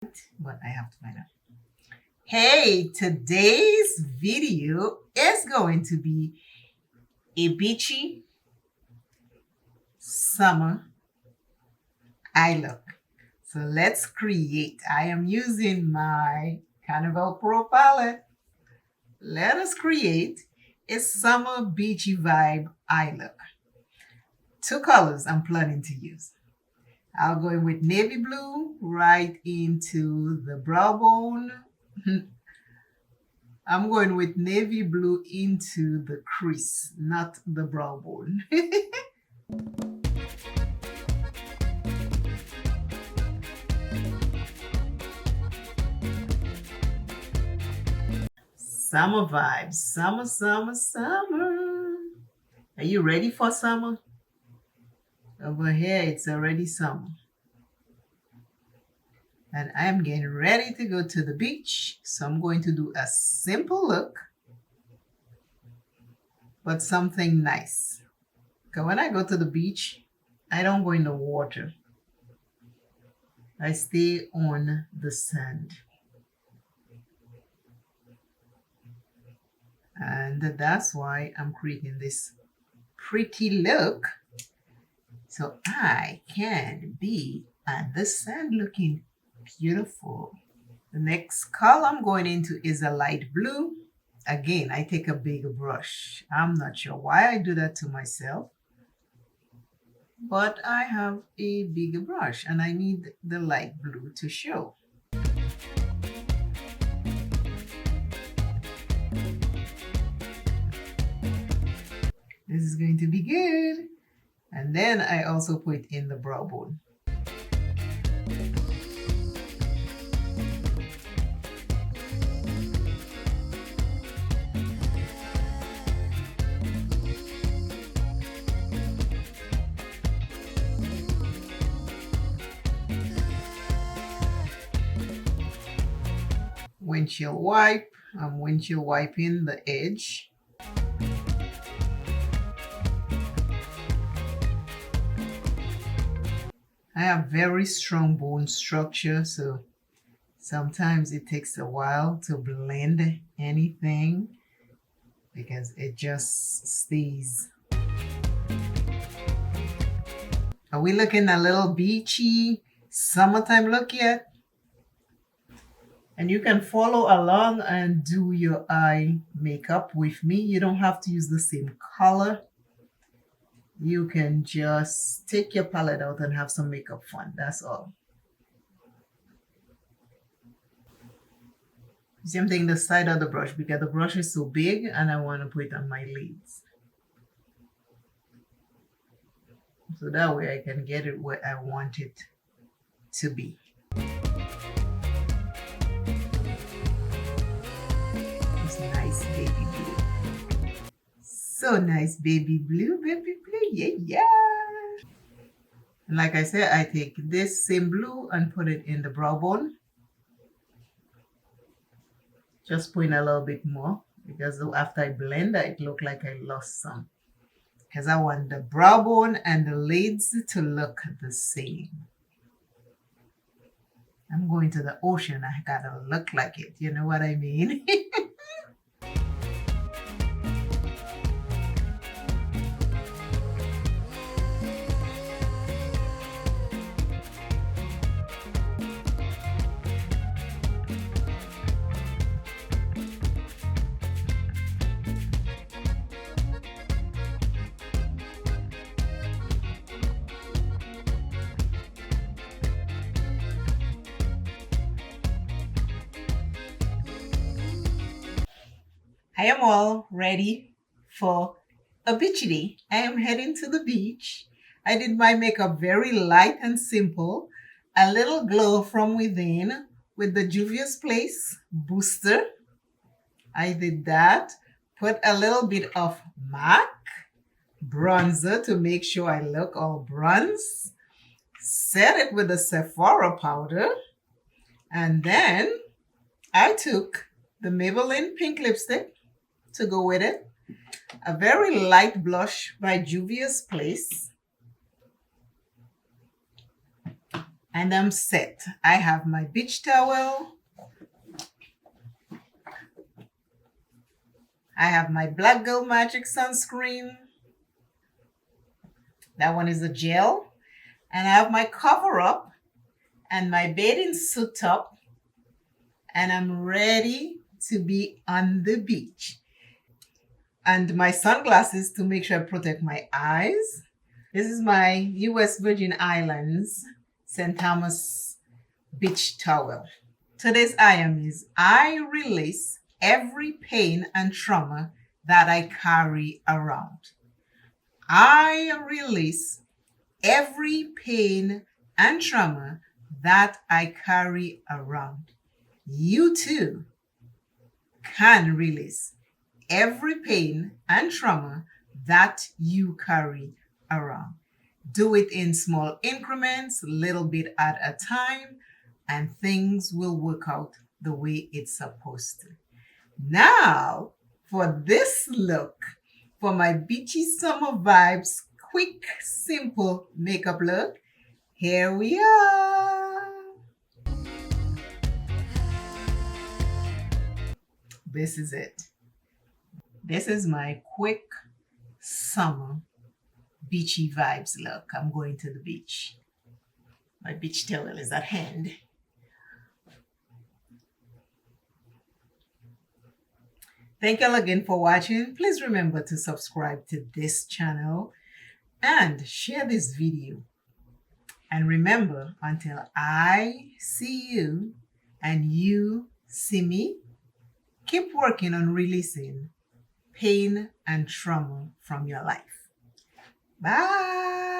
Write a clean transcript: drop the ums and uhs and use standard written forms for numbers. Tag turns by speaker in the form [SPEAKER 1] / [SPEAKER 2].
[SPEAKER 1] but I have to find out. Hey, today's video is going to be a beachy summer eye look. So let's create. I am using my Carnival Pro palette. Let us create a summer beachy vibe eye look. Two colors I'm planning to use. I'll go in with navy blue right into the brow bone. I'm going with navy blue into the crease, not the brow bone. Summer vibes. Summer, summer, summer. Are you ready for summer? Over here, it's already summer. And I'm getting ready to go to the beach. So I'm going to do a simple look, but something nice. Because when I go to the beach, I don't go in the water. I stay on the sand. And that's why I'm creating this pretty look. So I can be at the sand looking beautiful. The next color I'm going into is a light blue. Again, I take a bigger brush. I'm not sure why I do that to myself, but I have a bigger brush and I need the light blue to show. This is going to be good. And then I also put in the brow bone. Windshield wipe. I'm windshield wiping the edge. I have very strong bone structure, so sometimes it takes a while to blend anything because it just stays. Are we looking a little beachy summertime look yet? And you can follow along and do your eye makeup with me. You don't have to use the same color. You can just take your palette out and have some makeup fun. That's all. Same thing the side of the brush because the brush is so big and I want to put it on my lids. So that way I can get it where I want it to be. It's nice baby blue. So nice baby blue, yeah. And like I said, I take this same blue and put it in the brow bone. Just put in a little bit more because after I blend it looked like I lost some. Because I want the brow bone and the lids to look the same. I'm going to the ocean. I gotta look like it. You know what I mean? I am all ready for a beach day. I am heading to the beach. I did my makeup very light and simple. A little glow from within with the Juvia's Place booster. I did that. Put a little bit of MAC bronzer to make sure I look all bronze. Set it with the Sephora powder. And then I took the Maybelline pink lipstick to go with it. A very light blush by Juvia's Place. and I'm set. I have my beach towel. I have my Black Girl Magic sunscreen. That one is a gel. And I have my cover up and my bathing suit top. And I'm ready to be on the beach. And my sunglasses to make sure I protect my eyes. This is my US Virgin Islands St. Thomas beach towel. Today's item is I release every pain and trauma that I carry around. I release every pain and trauma that I carry around. You too can release every pain and trauma that you carry around. Do it in small increments, little bit at a time, and things will work out the way it's supposed to. Now, for this look, for my beachy summer vibes, quick, simple makeup look, here we are. This is it. This is my quick summer beachy vibes look. I'm going to the beach. My beach towel is at hand. Thank you all again for watching. Please remember to subscribe to this channel and share this video. And remember, until I see you and you see me, keep working on releasing pain and trauma from your life. Bye.